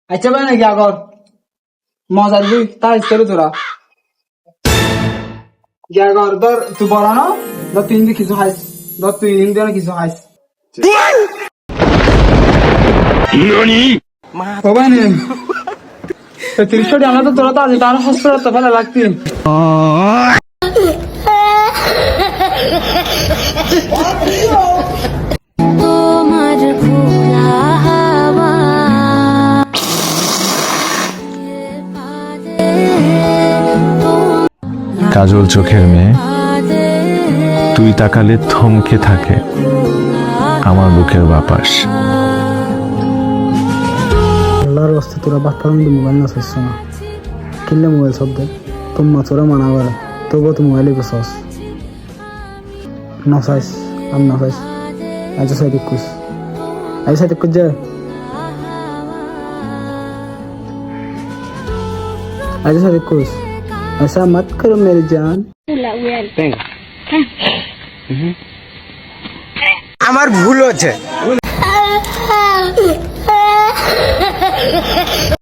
আচ্ছা ভাই নাকি আগর মজা দিবি তাই করে তোরা আগর ধর তুই বড় না ধর তুই হিন্দি কিছু খাইস ধর তুই হিন্দি কিছু খাইস ও ভাই নে 30 টাকা আমরা তো তোরা তো আজ তার হসপিটাল তো ফেলা লাগতি তোমার খোলা হাওয়া কাজল চোখের মেয়ে তুই তাকালে থমকে থাকে আমার বুকের বাপাস। আল্লাহর রাস্তে তোরা বাচ্চার মধ্যে মোবাইল না চাইছ না কিনলে মোবাইল সব দে তোমার তোরা মানা করে তবুও তো মোবাইলে বসাস না চাইস আর না চাইস আজ সাইড কুস আজ সাইড কুস যায় আজ সাইড কুস ऐसा मत करो मेरी जान আমার ভুল হচ্ছে